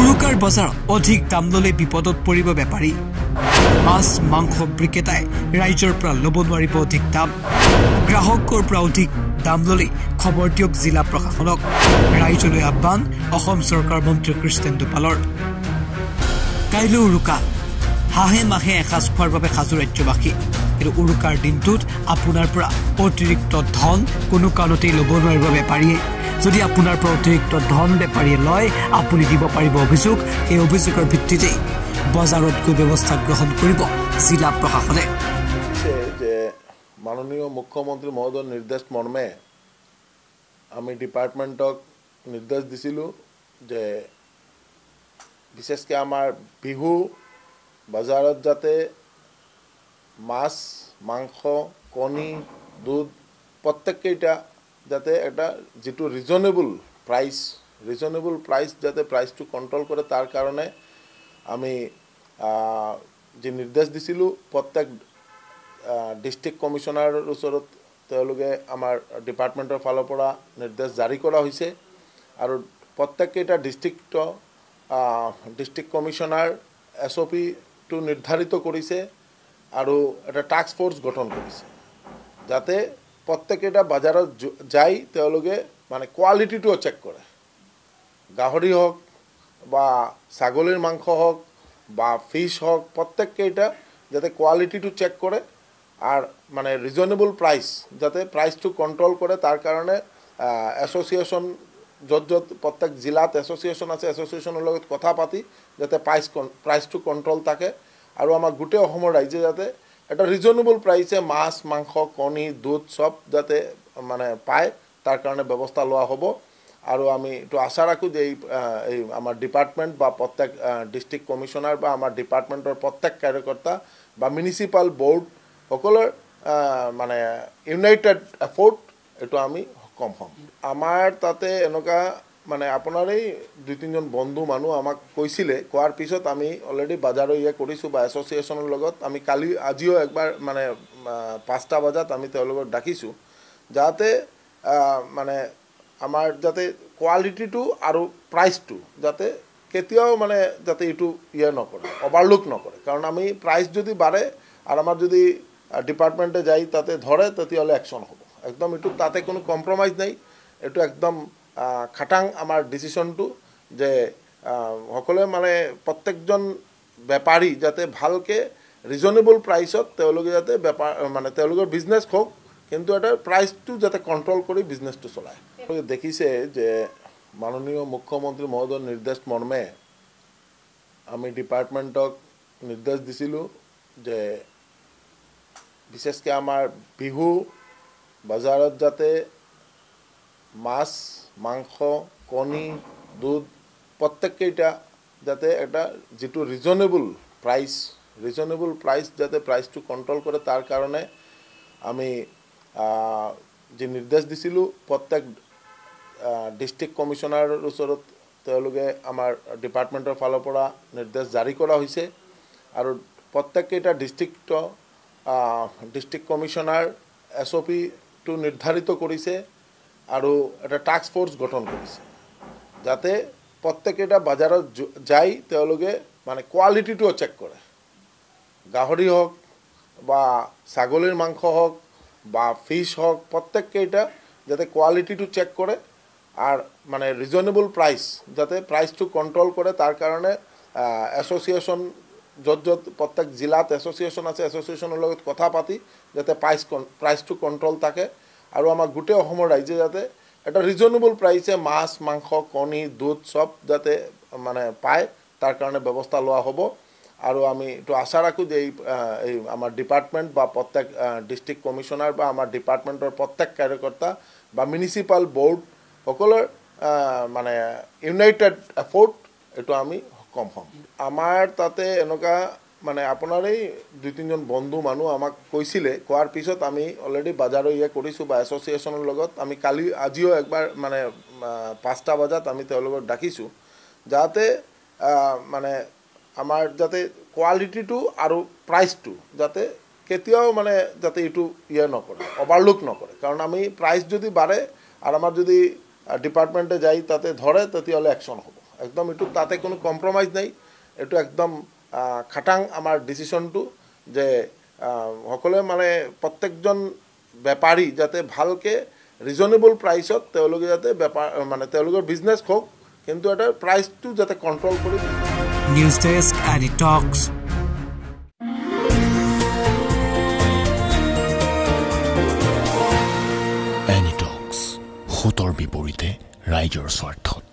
উৰুকাৰ বজাৰ অধিক দাম ললে বিপদত পৰিব বেপাৰী মাছ মাংস বিক্ৰেতাই ৰাইজৰ পৰা ল'ব নোৱাৰিব অধিক দাম গ্ৰাহকৰ পৰা অধিক দাম ললে খবৰ দিয়ক জিলা প্ৰশাসনক ৰাইজলৈ আহ্বান অসম চৰকাৰ মন্ত্ৰী কৃষ্ণেন্দু দুপালৰ কাইলৈ উৰুকা হাঁহে মাহে এসাঁজ খোৱাৰ বাবে সাজু ৰাজ্যবাসী কিন্তু উৰুকাৰ দিনটোত আপোনাৰ পৰা অতিৰিক্ত ধন কোনো কাৰণতেই ল'ব নোৱাৰিব বেপাৰীয়ে যদি আপোনাৰ পৰা অতিৰিক্ত ধন বেপাৰীয়ে লয় আপুনি দিব পাৰিব অভিযোগ এই অভিযোগৰ ভিত্তিতে বজাৰত গৈ ব্যৱস্থা গ্ৰহণ কৰিব জিলা প্ৰশাসনে যে মাননীয় মুখ্যমন্ত্ৰী মহোদয়ৰ নিৰ্দেশ মৰ্মে আমি ডিপাৰ্টমেণ্টক নিৰ্দেশ দিছিলোঁ যে বিশেষকৈ আমাৰ বিহু বজাৰত যাতে মাছ মাংস কণী দুধ প্ৰত্যেককেইটা যাতে এটা যেটো ৰিজনেবল প্ৰাইস যাতে প্ৰাইসটো কন্ট্ৰোল কৰে তাৰ কাৰণে আমি যে নিৰ্দেশ দিছিলোঁ প্ৰত্যেক ডিস্ট্ৰিক্ট কমিশনাৰৰ ওচৰত তেওঁলোকে আমাৰ ডিপাৰ্টমেণ্টৰ ফালৰ পৰা নিৰ্দেশ জাৰি কৰা হৈছে আৰু প্ৰত্যেককেইটা ডিস্ট্ৰিক্ট কমিশনাৰ SOP টো নিৰ্ধাৰিত কৰিছে আৰু এটা টাস্ক ফোৰ্স গঠন কৰিছে যাতে প্ৰত্যেকটা বজাৰত যাই তেওঁলোকে মানে কোৱালিটিটো চেক কৰে গাহৰি হওক বা ছাগলীৰ মাংস হওক বা ফিশ হওক প্ৰত্যেকটা যাতে কোৱালিটিটো চেক কৰে আর মানে রিজনেবল প্রাইস যাতে প্রাইসটো কন্ট্রোল করে তার কারণে এসোসিয়েশন যত প্রত্যেক জিলাত এসোসিয়েশন আছে এসোসিয়েশনের লগত কথা পাতি যাতে প্রাইসটো কন্ট্রোল থাকে আর আমার গোটে অসমৰ রাজ্যে যাতে এটা রিজনেবল প্রাইসে মাছ মাংস কণী দুধ সব যাতে মানে পায় তার কারণে ব্যবস্থা লওয়া হব আর আমি তো আশা রাখো যে এই আমার ডিপার্টমেন্ট বা প্রত্যেক ডিস্ট্রিক্ট কমিশনার বা আমার ডিপার্টমেন্টের প্রত্যেক কার্যকর্তা বা মিউনিসিপাল বোর্ড সকলের মানে ইউনাইটেড এফোর্ট এটো আমি কম হম আমার তাতে এনেকা মানে আপনার এই 2-3জন বন্ধু মানুষ আমাক কৈছিলে কোৱাৰ পিছত আমি অলৰেডি বাজাৰও ইয়ে কৰিছো বা এসোসিয়েশনের লগত আমি কালি আজিও একবার মানে 5টা বজাত আমি তেওঁলোকক ডাকিছো যাতে মানে আমার যাতে কোয়ালিটিটো আর প্রাইসটো যাতে কেতিয়াও মানে যাতে এটু ইয়ে নকৰে ওভাৰলুক নকৰে কারণ আমি প্রাইস যদি বাড়ে আর আমার যদি ডিপার্টমেন্টে যাই তাতে ধরে তেতিয়াহলে অ্যাকশন হব একদম এটু তাতে কোনো কম্প্রোমাইজ নাই এটু একদম খাটাং আমার ডিসিশনটো যে সকলে মানে প্রত্যেকজন ব্যাপারী যাতে ভালকে রিজনেবল প্রাইসত তেওঁলোকে যাতে ব্যাপার মানে তেওঁলোকৰ বিজনেস হোক কিন্তু এটা প্ৰাইসটো যাতে কন্ট্ৰোল কৰে বিজনেসটো চলায় দেখিছে যে মাননীয় মুখ্যমন্ত্ৰী মহোদয়ৰ নিৰ্দেশ মৰ্মে আমি ডিপাৰ্টমেন্টক নিৰ্দেশ দিছিলোঁ যে বিশেষকৈ আমাৰ বিহু বজাৰত যাতে মাছ মাংস কণী দুধ প্ৰত্যেককেইটা যাতে এটা যেটো ৰিজনেবল প্ৰাইস যাতে প্ৰাইসটো কন্ট্ৰোল কৰে তাৰ কাৰণে আমি যে নিৰ্দেশ দিছিলোঁ প্ৰত্যেক ডিস্ট্ৰিক্ট কমিশনাৰৰ ওচৰত তেওঁলোকে আমাৰ ডিপাৰ্টমেন্টেৰ ফালৰ পৰা নিৰ্দেশ জাৰি কৰা হৈছে আৰু প্ৰত্যেককেইটা ডিস্ট্ৰিক্ট কমিশনাৰ SOP টো নিৰ্ধাৰিত কৰিছে আৰু এটা টাস্ক ফোৰ্স গঠন কৰিছে যাতে প্ৰত্যেকটা বজাৰত যাই তেওঁলোকে মানে কোয়ালিটিটো চেক কৰে গাহৰি হওক বা ছাগলীৰ মাংস হওক বা ফিশ হওক প্ৰত্যেকটা যাতে কোয়ালিটিটো চেক কৰে আর মানে রিজনেবল প্রাইস যাতে প্রাইসটো কন্ট্রোল করে তার কারণে এসোসিয়েশন যত প্রত্যেক জিলাত এসোসিয়েশন আছে এসোসিয়েশনের লগত কথা পাতি যাতে প্রাইসটো কন্ট্রোল থাকে আর আমার গোটে অসমৰ রাজ্যে যাতে এটা রিজনেবল প্রাইসে মাছ মাংস কণী দুধ সব যাতে মানে পায় তার কারণে ব্যবস্থা লওয়া হব আর আমি তো আশা রাখো যে এই আমার ডিপার্টমেন্ট বা প্রত্যেক ডিস্ট্রিক্ট কমিশনার বা আমার ডিপার্টমেন্টের প্রত্যেক কার্যকর্তা বা মিউনিসিপাল বোর্ড সকলের মানে ইউনাইটেড এফোর্ট এটো আমি কম হম আমার তাতে এনেকা মানে আপনার এই 2-3জন বন্ধু মানুষ আমাক কৈছিলে কোৱাৰ পিছত আমি অলৰেডি বাজাৰও ইয়ে কৰিছো বা এসোসিয়েশনের লগত আমি কালি আজিও একবার মানে 5টা বজাত আমি তেওঁলোকক ডাকিছো যাতে মানে আমার যাতে কোয়ালিটিটো আর প্রাইসটো যাতে কেতিয়াও মানে যাতে এটু ইয়ে নকৰে ওভাৰলুক নকৰে কারণ আমি প্রাইস যদি বাড়ে আর আমার যদি ডিপার্টমেন্টে যাই তাতে ধরে তেতিয়াহলে অ্যাকশন হব একদম এইটো তাতে কোনো কম্প্ৰমাইজ নাই এইটো একদম খাটাং আমাৰ ডিচিশ্যনটো যে সকলোৱে মানে প্ৰত্যেকজন বেপাৰী যাতে ভালকৈ ৰিজনেবল প্ৰাইচত তেওঁলোকে যাতে বেপাৰ মানে তেওঁলোকৰ বিজনেছ হওক কিন্তু এটা প্ৰাইচটো যাতে কণ্ট্ৰল কৰি নিউজ ডেস্ক এনি টক্স এনি টক্স হুতৰ বিপৰীতে ৰাইজৰ স্বাৰ্থত